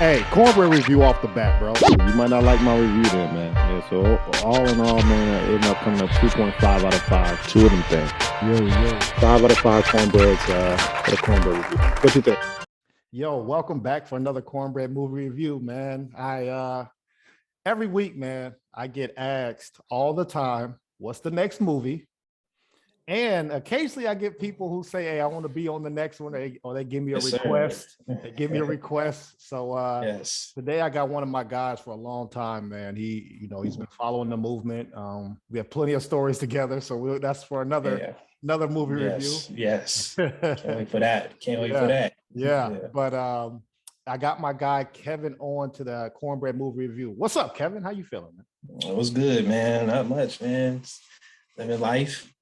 Hey, Cornbread review off the bat, bro. You might not like my review then, man. Yeah, so all in all, man, I ended up coming up 2.5 out of 5. Two of them things. Yo. 5 out of 5 cornbreads for the cornbread review. What you think? Yo, welcome back for another Cornbread movie review, man. Every week, man, I get asked all the time, what's the next movie? And occasionally I get people who say, hey, I want to be on the next one, or they give me a Yes, sir. request. They give me a request. So Yes. today I got one of my guys for a long time, man. He's been following the movement. We have plenty of stories together. So that's for another movie review. Yes. Can't wait for that. Yeah. But I got my guy Kevin on to the Cornbread movie review. What's up, Kevin? How you feeling, man? It was good, man. Not much, man. Living life,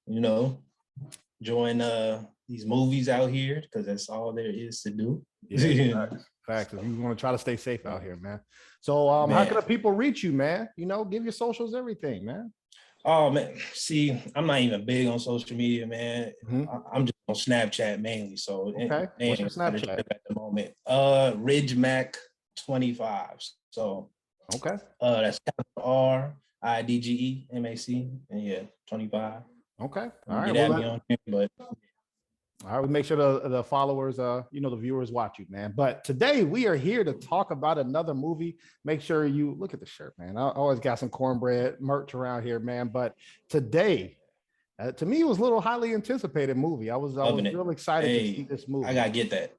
enjoying these movies out here because that's all there is to do. Yeah, facts. You want to try to stay safe out here, man. So how can the people reach you, man? Give your socials, everything, man. Oh man, see, I'm not even big on social media, man. I'm just on Snapchat mainly. So okay, what's your Snapchat at the moment? RidgeMac25. So okay, that's RIDGEMAC, and yeah, 25. Okay, all right. Get at me on here, but all right, we make sure the followers, the viewers watch you, man. But today we are here to talk about another movie. Make sure you look at the shirt, man. I always got some Cornbread merch around here, man. But today, to me, it was a little highly anticipated movie. I was real excited to see this movie. I gotta get that.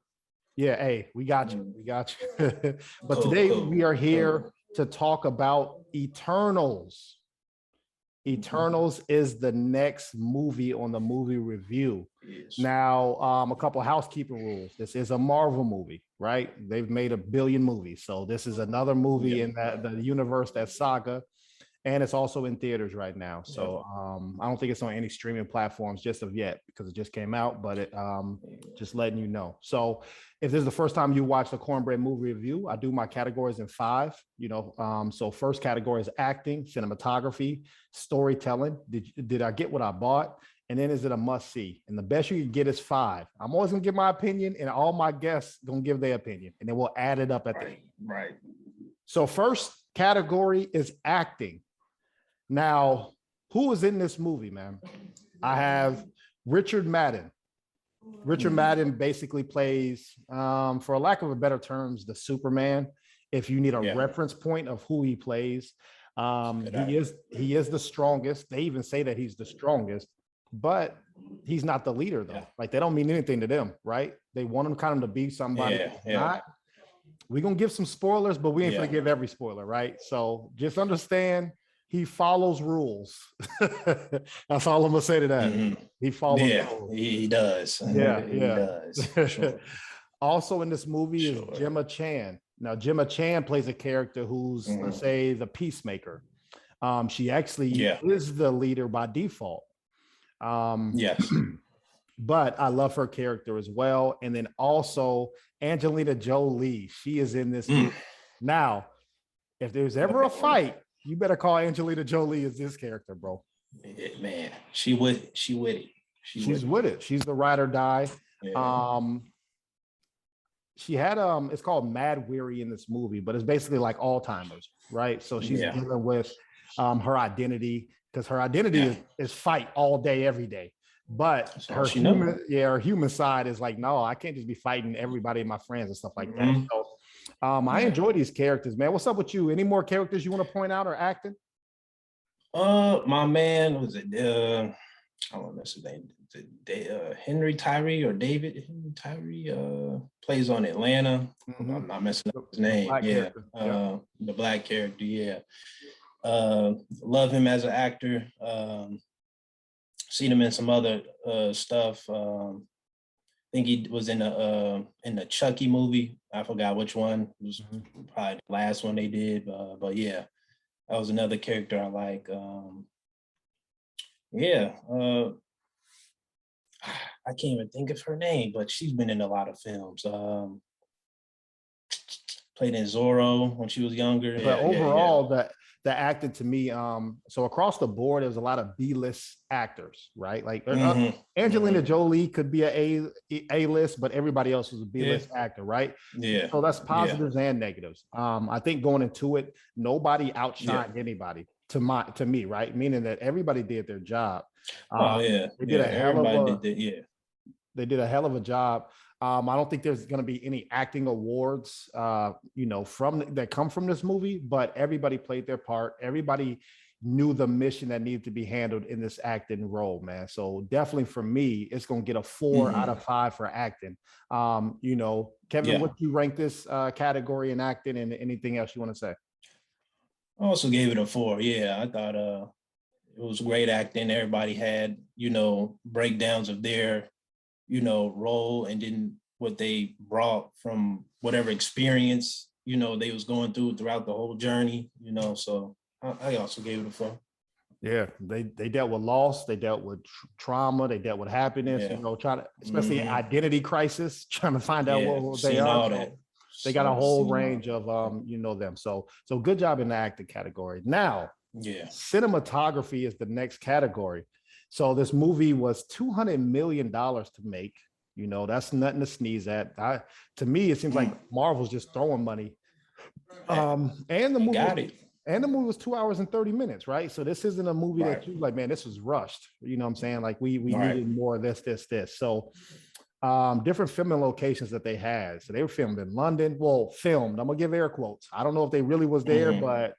Yeah, hey, we got you. But today we are here to talk about Eternals. Eternals is the next movie on the movie review. Yes. Now, a couple housekeeping rules. This is a Marvel movie, right? They've made 1 billion movies. So this is another movie in the universe, that saga. And it's also in theaters right now. So I don't think it's on any streaming platforms just of yet because it just came out, but it just letting you know. So if this is the first time you watch the Cornbread movie review, I do my categories in 5, so first category is acting, cinematography, storytelling. Did I get what I bought? And then is it a must see? And the best you can get is 5. I'm always gonna give my opinion and all my guests gonna give their opinion and then we'll add it up at the end. Right. So first category is acting. Now, who is in this movie, man? I have Richard Madden. Richard Madden basically plays, for a lack of a better terms, the Superman. If you need a reference point of who he plays, he is the strongest. They even say that he's the strongest, but he's not the leader though. Like they don't mean anything to them, right? They want him kind of to be somebody. Not. We're gonna give some spoilers, but we ain't gonna give every spoiler, right? So just understand. He follows rules. That's all I'm gonna say to that. He follows rules. He does. He does. Sure. Also in this movie is Gemma Chan. Now, Gemma Chan plays a character who's, let's say, the peacemaker. She actually is the leader by default. Yes. But I love her character as well. And then also Angelina Jolie. She is in this movie. Now, if there's ever a fight, you better call Angelina Jolie as this character, bro. Man, she's with it. She's with it. She's the ride or die. Yeah. She had it's called Mad Weary in this movie, but it's basically like Alzheimer's, right? So she's dealing with her identity because her identity is fight all day, every day. But her human side is like, no, I can't just be fighting everybody, my friends and stuff like that. So I enjoy these characters, man. What's up with you? Any more characters you want to point out or acting? My man was it? I don't know his name. Henry Tyree or David Henry Tyree plays on Atlanta. I'm not messing up his name. The black character. Love him as an actor. Seen him in some other stuff. I think he was in the Chucky movie. I forgot which one. It was probably the last one they did. But yeah, that was another character I like. I can't even think of her name, but she's been in a lot of films. Played in Zorro when she was younger. But overall, the acting to me, so across the board, there's a lot of B-list actors, right? Like Angelina Jolie could be a list, but everybody else was a B-list actor, right? Yeah. So that's positives and negatives. I think going into it, nobody outshined anybody to me, right? Meaning that everybody did their job. They did a hell of a they did a hell of a job. I don't think there's going to be any acting awards, from that come from this movie, but everybody played their part. Everybody knew the mission that needed to be handled in this acting role, man. So definitely for me, it's going to get a 4 out of 5 for acting. Kevin, what do you rank this category in acting, and anything else you want to say? I also gave it a 4. Yeah, I thought it was great acting. Everybody had, breakdowns of their role, and then what they brought from whatever experience, they was going through throughout the whole journey, so I also gave it a 4. Yeah, they dealt with loss, they dealt with trauma, they dealt with happiness, trying to, especially identity crisis, trying to find out what they are. So they got a whole range of them. So good job in the acting category. Now, cinematography is the next category. So this movie was $200 million to make. That's nothing to sneeze at. To me, it seems like Marvel's just throwing money. And the movie was 2 hours and 30 minutes, right? So this isn't a movie that you like, man, this was rushed. You know what I'm saying? Like we needed more of this. So different filming locations that they had. So they were filmed in London. Well, filmed, I'm gonna give air quotes. I don't know if they really was there, but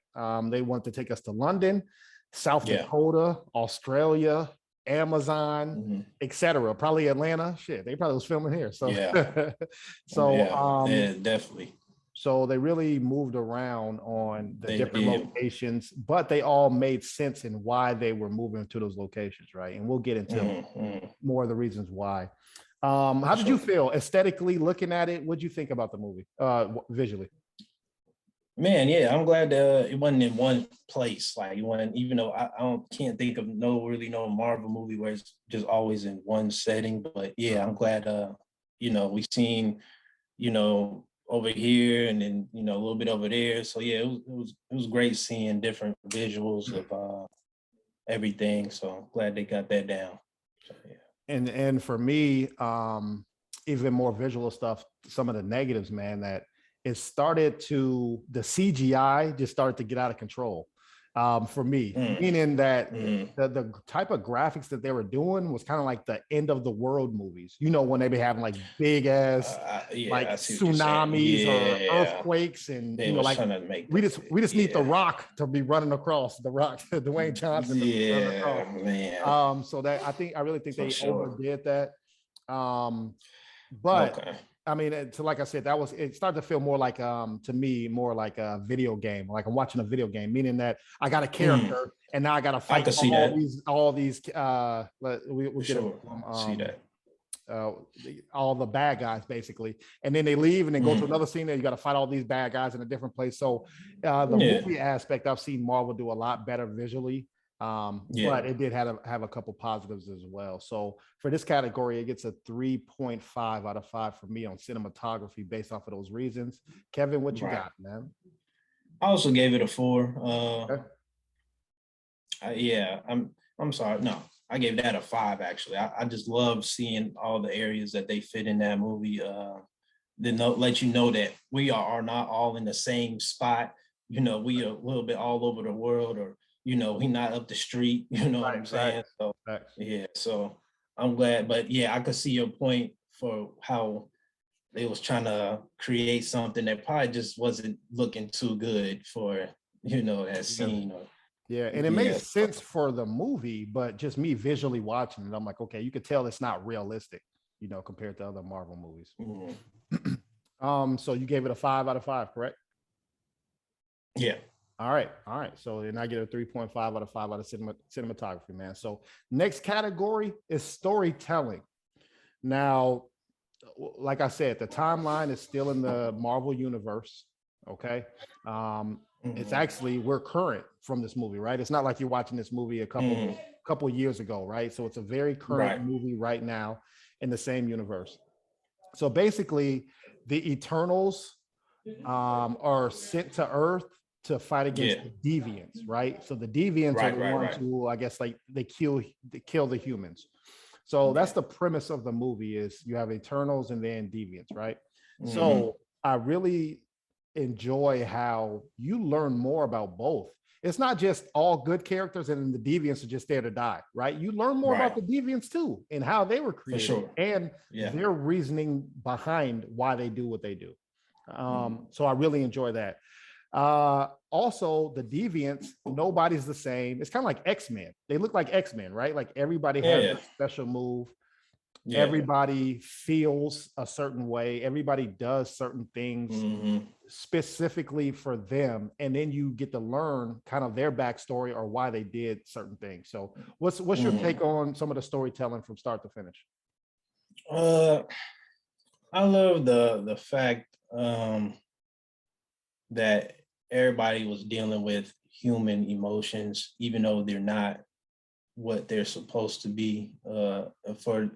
they wanted to take us to London, South Dakota, Australia, Amazon, etc. Probably Atlanta. Shit, they probably was filming here. So definitely. So they really moved around on the different locations, but they all made sense in why they were moving to those locations, right? And we'll get into more of the reasons why. How did you feel aesthetically looking at it? What'd you think about the movie visually? Man, yeah, I'm glad it wasn't in one place. Like it wasn't, even though I can't think of no Marvel movie where it's just always in one setting. But yeah, I'm glad we've seen, over here and then a little bit over there. So yeah, it was great seeing different visuals of everything. So I'm glad they got that down. So, yeah. And for me, even more visual stuff, some of the negatives, man, that the CGI just started to get out of control for me, meaning that the type of graphics that they were doing was kind of like the end of the world movies, when they be having like big ass like tsunamis or earthquakes, and we just need the Rock to be running across, Dwayne Johnson to be running across. Man. So that I really think they overdid that. But I mean, like I said, it started to feel more like, to me, more like a video game, like I'm watching a video game, meaning that I got a character and now I got to fight all these, all the bad guys basically. And then they leave and then go to another scene and you got to fight all these bad guys in a different place. So the movie aspect, I've seen Marvel do a lot better visually. But it did have a couple positives as well. So for this category, it gets a 3.5 out of 5 for me on cinematography based off of those reasons. Kevin, what you got, man? I also gave it a 4. I'm sorry. No, I gave that a 5 actually. I just love seeing all the areas that they fit in that movie. Then let you know that we are not all in the same spot. We are a little bit all over the world, or we not up the street, what I'm saying? So so I'm glad, but yeah, I could see your point for how they was trying to create something that probably just wasn't looking too good for, that scene. And it makes sense for the movie, but just me visually watching it, I'm like, okay, you could tell it's not realistic, compared to other Marvel movies. So you gave it a 5 out of 5, correct? Yeah. All right. So then I get a 3.5 out of 5 out of cinematography, man. So next category is storytelling. Now, like I said, the timeline is still in the Marvel universe. Okay. It's actually, we're current from this movie, right? It's not like you're watching this movie a couple years ago, right? So it's a very current movie right now in the same universe. So basically, the Eternals are sent to Earth to fight against Yeah. the deviants, right? So the deviants are Right, the right, ones right. who, I guess, like they kill the humans. So that's Okay. the premise of the movie is you have Eternals and then deviants, right? Hmm. So I really enjoy how you learn more about both. It's not just all good characters and the deviants are just there to die, right? You learn more about Right. the deviants too and how they were For created sure. and Yeah. their reasoning behind why they do what they do. Mhm. So I really enjoy that. Also, the deviants, nobody's the same. It's kind of like X-Men. They look like X-Men, right? Like everybody has Yeah. a special move. Yeah. Everybody feels a certain way. Everybody does certain things Hmm. specifically for them. And then you get to learn kind of their backstory or why they did certain things. So what's your Hmm. take on some of the storytelling from start to finish? Uh, I love the fact that everybody was dealing with human emotions, even though they're not what they're supposed to be for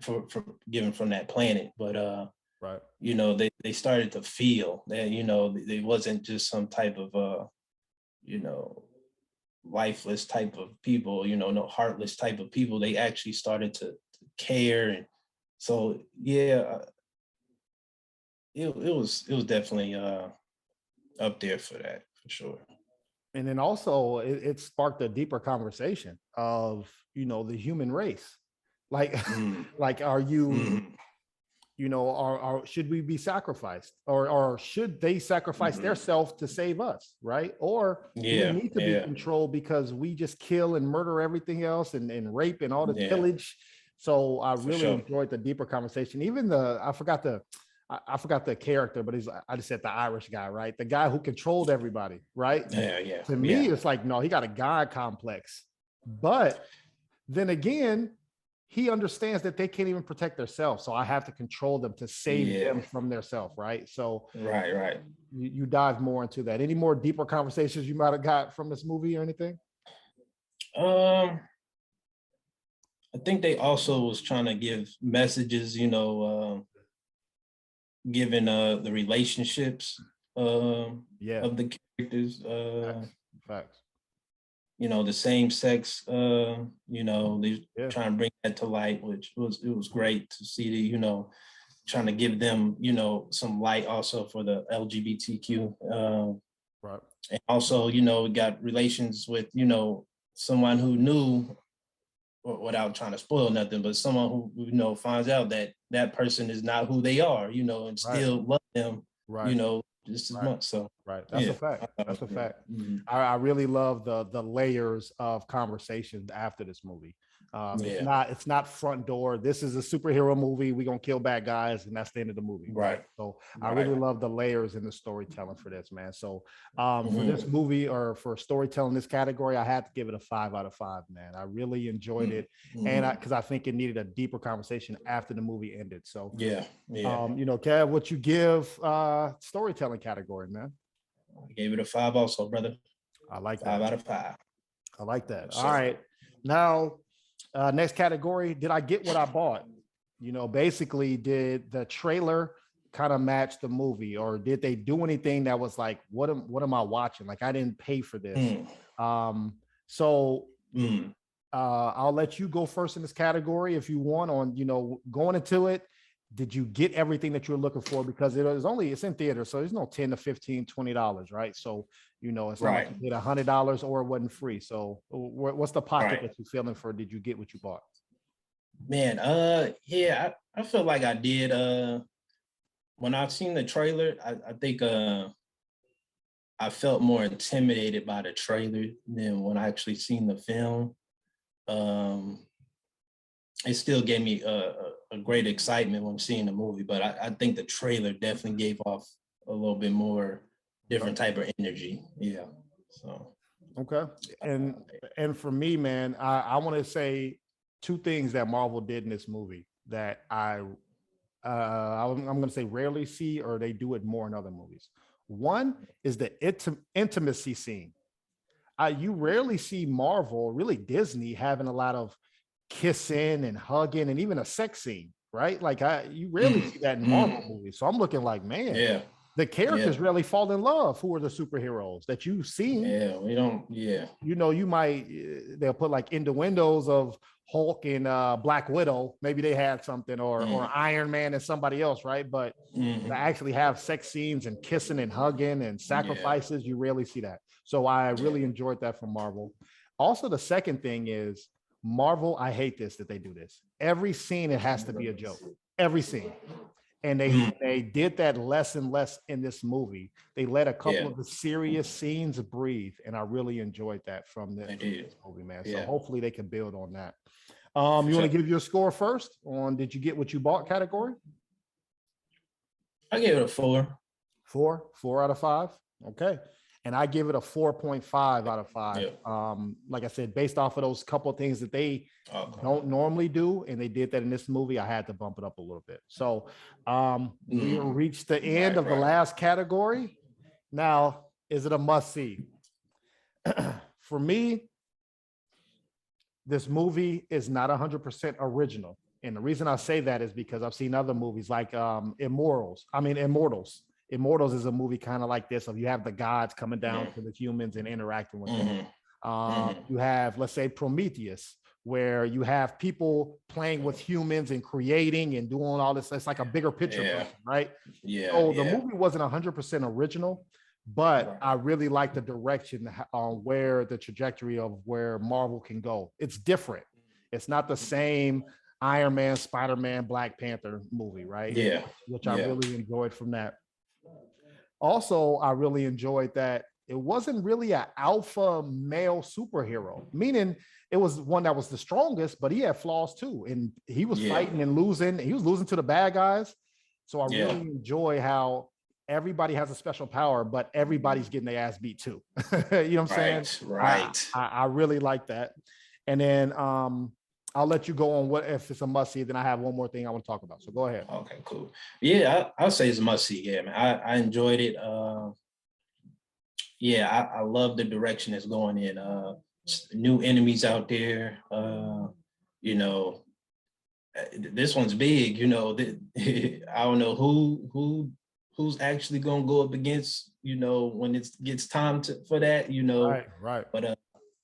given from that planet. But Right. they started to feel that, they wasn't just some type of you know, lifeless type of people, no heartless type of people. They actually started to care. And so yeah, it was definitely up there for that, for sure. And then also it sparked a deeper conversation of, the human race. Like, Mm. like, are you, Mm. are should we be sacrificed or should they sacrifice Hmm. their self to save us, right? Or do we Yeah, need to be yeah, controlled because we just kill and murder everything else and rape and all this yeah, pillage? So I for really sure. enjoyed the deeper conversation. Even I forgot the character, but I just said the Irish guy, right? The guy who controlled everybody, right? Yeah, yeah, To me, yeah, it's like, no, he got a God complex. But then again, he understands that they can't even protect themselves. So I have to control them to save yeah. them from themselves, right? So Right, right. you dive more into that. Any more deeper conversations you might have got from this movie or anything? Um, I think they also was trying to give messages, given the relationships Yeah, of the characters. facts, facts. The same sex, they Yeah, trying to bring that to light, which it was great to see trying to give them, some light also for the LGBTQ. right. And also, we got relations with, someone who knew, without trying to spoil nothing, but someone who, finds out that that person is not who they are, and Right, still love them, right, just as right. much. So, Right. That's a yeah. fact. That's a Yeah. fact. Mhm. I really love the layers of conversations after this movie. Yeah. It's not front door. This is a superhero movie. We're gonna kill bad guys, and that's the end of the movie, right? Right. So I Right. really love the layers in the storytelling for this, man. So for this Mhm. movie or for storytelling this category, I had to give it a 5 out of 5, man. I really enjoyed Mhm. it, and Mhm. because I think it needed a deeper conversation after the movie ended. So Yeah. Yeah. Kev, what you give storytelling category, man? I gave it a 5 also, brother. I like 5 that. out of 5. I like that. Yes, All sir. right. Now, next category, did I get what I bought? Basically, did the trailer kind of match the movie, or did they do anything that was like, what am I watching? Like I didn't pay for this. Mm. Um, so Mm. I'll let you go first in this category if you want on, going into it. Did you get everything that you're looking for? Because it's in theater, so there's no 10 to 15, $20, right? So, it's not like Right. you paid $100 or it wasn't free. So what's the pocket Right. that you're feeling for? Did you get what you bought? Man, yeah, I feel like I did. When I seen the trailer, I think I felt more intimidated by the trailer than when I actually seen the film. Um, it still gave me a great excitement when seeing the movie, but I think the trailer definitely gave off a little bit more Okay. different type of energy. Yeah. So Okay. And and for me, man, I want to say two things that Marvel did in this movie that I'm going to say rarely see, or they do it more in other movies. One is the intimacy scene. You rarely see Marvel, really Disney, having a lot of kissing and hugging and even a sex scene, right? Like you rarely mm, see that in Marvel mm, movies. So I'm looking like, man, yeah. the characters Yeah. really fall in love. Who are the superheroes that you've seen? Yeah, we don't. Yeah, You know, you might they'll put like innuendos of Hulk and Black Widow. Maybe they had something, or Iron Man and somebody else, right? But to mm-hmm. actually have sex scenes and kissing and hugging and Yeah, sacrifices, you rarely see that. So I yeah, really enjoyed that from Marvel. Also, the second thing is Marvel. I hate this that they do this. Every scene it has to be a joke. Every scene. And mm, they did that less and less in this movie. They let a couple yeah. of the serious scenes breathe, and I really enjoyed that from I from did. this movie, man. So Yeah, hopefully they can build on that. for You want sure. to give your score first on did you get what you bought category? I gave it a 4. 4 out of 5. Okay. And I give it a 4.5 out of 5. Yeah. Like I said, based off of those couple of things that they Okay. don't normally do, and they did that in this movie, I had to bump it up a little bit. So we reached the end of the last category. Now, is it a must see? For me, this movie is not 100% original. And the reason I say that is because I've seen other movies like Immortals. Immortals is a movie kind of like this, of you have the gods coming down to the humans and interacting with them. You have, let's say, Prometheus, where you have people playing with humans and creating and doing all this. It's like a bigger picture person, right? Yeah. So the movie wasn't 100% original, but I really like the direction on where the trajectory of where Marvel can go. It's different. It's not the same Iron Man, Spider-Man, Black Panther movie, right? Yeah. Which I really enjoyed from that. Also, I really enjoyed that it wasn't really an alpha male superhero, meaning it was one that was the strongest, but he had flaws too. And he was fighting and losing. He was losing to the bad guys. So I really enjoy how everybody has a special power, but everybody's getting their ass beat too. You know what I'm saying? Right. I really like that. And then I'll let you go on what if it's a must see. Then I have one more thing I want to talk about. So go ahead. Okay, cool. Yeah, I'll say it's a must see. Yeah, man. I enjoyed it. Yeah, I love the direction it's going in. New enemies out there. You know, this one's big. You know, I don't know who's actually gonna go up against. You know, when it gets time for that. You know, right. But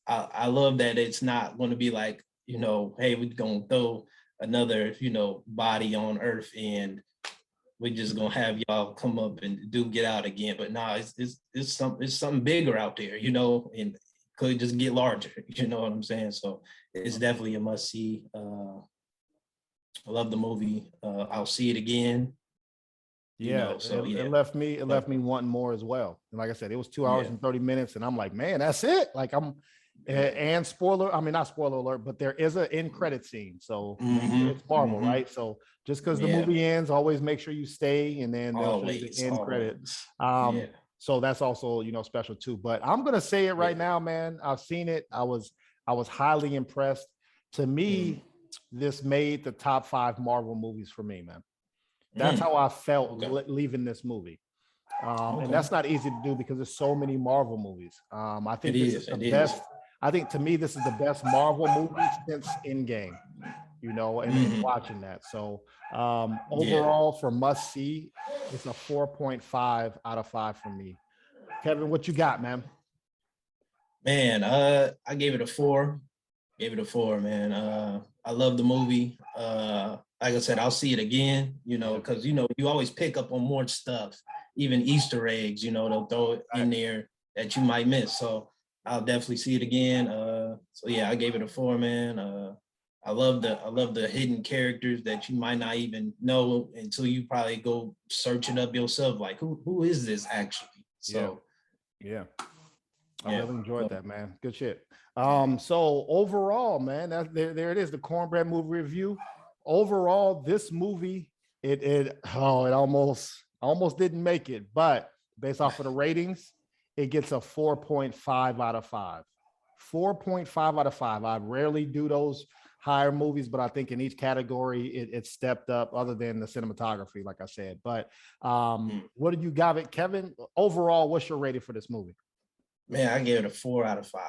I love that it's not going to be like, you know, hey, we're gonna throw another, you know, body on Earth and we're just gonna have y'all come up and get out again. But nah, it's something bigger out there, you know, and could just get larger. You know what I'm saying? So it's definitely a must see. I love the movie. I'll see it again. Yeah, you know, so it left me wanting more as well. And like I said, it was 2 hours and 30 minutes, and I'm like, man, that's it. Like and spoiler, I mean, not spoiler alert, but there is an end credit scene. So it's Marvel, right? So just because the movie ends, always make sure you stay, and then they'll show you the end credit. So that's also, you know, special too. But I'm gonna say it right now, man. I've seen it. I was highly impressed. To me, this made the top 5 Marvel movies for me, man. That's how I felt leaving this movie. And that's not easy to do because there's so many Marvel movies. I think this is the best. I think to me, this is the best Marvel movie since Endgame, you know, and watching that. So overall for must see, it's a 4.5 out of 5 for me. Kevin, what you got, man? Man, I gave it a 4. Gave it a 4, man. I love the movie. Like I said, I'll see it again, you know, because, you know, you always pick up on more stuff, even Easter eggs, you know, they'll throw it in there that you might miss. So I'll definitely see it again. So yeah, I gave it a 4, man. I love the hidden characters that you might not even know until you probably go search it up yourself. Like who is this actually? So I really enjoyed that, man. Good shit. So overall, man, there it is, the Cornbread movie review. Overall, this movie, it almost didn't make it, but based off of the ratings, it gets a 4.5 out of 5. 4.5 out of 5. I rarely do those higher movies, but I think in each category it stepped up, other than the cinematography, like I said. But what did you got it, Kevin? Overall, what's your rating for this movie? Man, I gave it a 4 out of 5.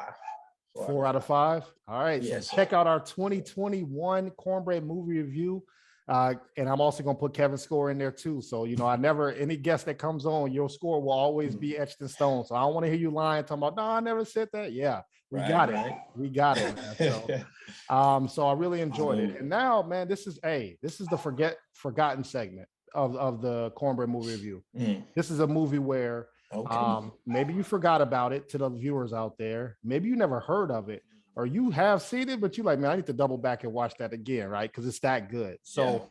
4 out of 5. All right. Yes. So check out our 2021 Cornbread movie review. And I'm also gonna put Kevin's score in there too. So I never any guest that comes on, your score will always be etched in stone. So I don't want to hear you lying, talking about no, I never said that. Yeah, we got it. Right. We got it, man. So I really enjoyed it. And now, man, this is the forgotten segment of the Cornbread movie review. This is a movie where maybe you forgot about it, to the viewers out there. Maybe you never heard of it, or you have seen it, but you like, man, I need to double back and watch that again, right? Because it's that good. So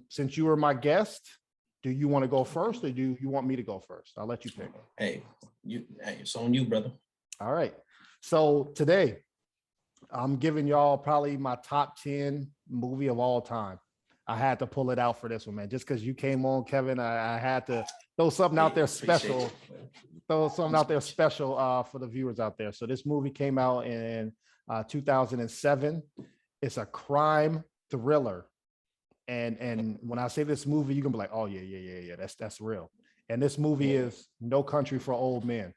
since you were my guest, do you want to go first, or do you want me to go first? I'll let you pick. Hey, it's on you, brother. All right. So today, I'm giving y'all probably my top 10 movie of all time. I had to pull it out for this one, man. Just because you came on, Kevin, I had to throw something out there special. Throw something out there special for the viewers out there. So this movie came out in 2007. It's a crime thriller. And when I say this movie, you can be like, oh, yeah, that's real. And this movie is No Country for Old Men.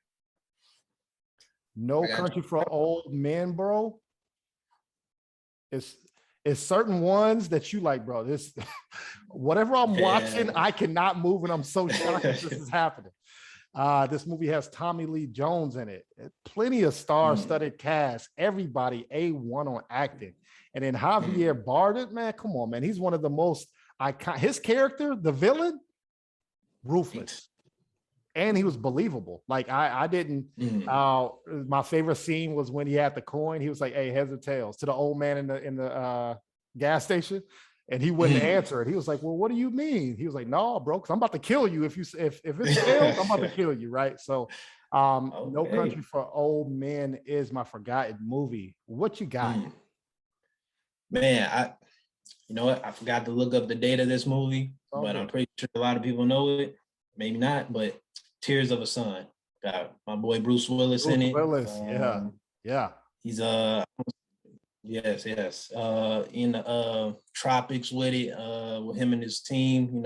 No Country for Old Men, bro. It's certain ones that you like, bro. This whatever I'm watching, I cannot move, and I'm so shocked that this is happening. This movie has Tommy Lee Jones in it. Plenty of star-studded cast. Everybody A1 on acting. And then Javier Bardem, man, come on, man. He's one of the most iconic. His character, the villain, ruthless. And he was believable. Like I didn't. My favorite scene was when he had the coin. He was like, "Hey, heads or tails?" to the old man in the gas station, and he wouldn't answer it. He was like, "Well, what do you mean?" He was like, "No, bro, because I'm about to kill you. If it's tails, I'm about to kill you." Right. So, No Country for Old Men is my forgotten movie. What you got? Man, you know what? I forgot to look up the date of this movie, but I'm pretty sure a lot of people know it. Maybe not, but Tears of a Son. Got my boy Bruce Willis in it. Yeah. He's yes. In the tropics with it, with him and his team,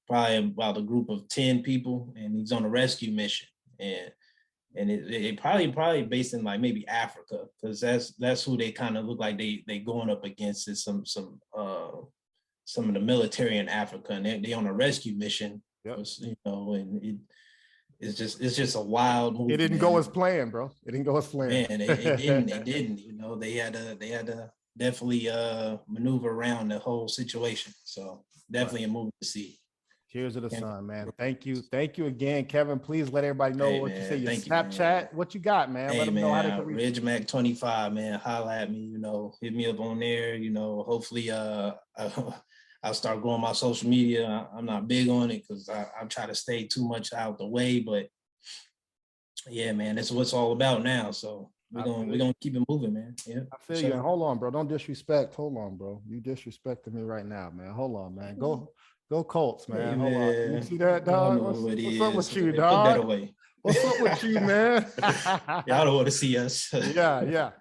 probably about a group of 10 people, and he's on a rescue mission. And it probably based in like maybe Africa, because that's who they kind of look like they going up against, is some of the military in Africa, and they on a rescue mission. And it's just a wild movie. It didn't go as planned, bro. It didn't go as planned. Man, it didn't. They had to definitely maneuver around the whole situation. So definitely a movie to see. Tears of the Sun, man. Thank you again, Kevin. Please let everybody know what you say. Your Snapchat, what you got, man. Hey, let them know how they can reach you. RidgeMac25, man. Holla at me. Hit me up on there. Hopefully, I'll start growing my social media. I'm not big on it because I try to stay too much out the way. But yeah, man, that's what it's all about now. So we're gonna keep it moving, man. Yeah, I feel you. And hold on, bro. Don't disrespect. Hold on, bro. You disrespecting me right now, man. Hold on, man. Go Colts, man. Hold on. You see that, dog? What's up with you, dog? Put that away. What's up with you, man? Y'all don't want to see us. Yeah.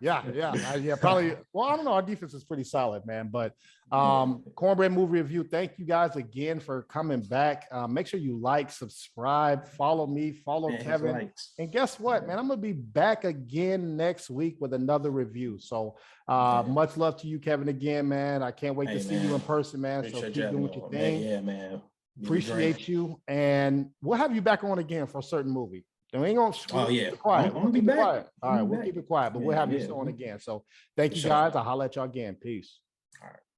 Probably. Well, I don't know. Our defense is pretty solid, man. But Cornbread movie review. Thank you guys again for coming back. Make sure you like, subscribe, follow me, follow Kevin. And guess what, man? I'm gonna be back again next week with another review. So much love to you, Kevin, again, man. I can't wait to see you in person, man. Appreciate so keep doing what you think. Yeah, man. Appreciate you, and we'll have you back on again for a certain movie. And we ain't gonna keep it quiet. We'll keep it quiet. All right, we'll keep it quiet, but we'll have you on again. So thank you guys. I'll holler at y'all again. Peace. All right.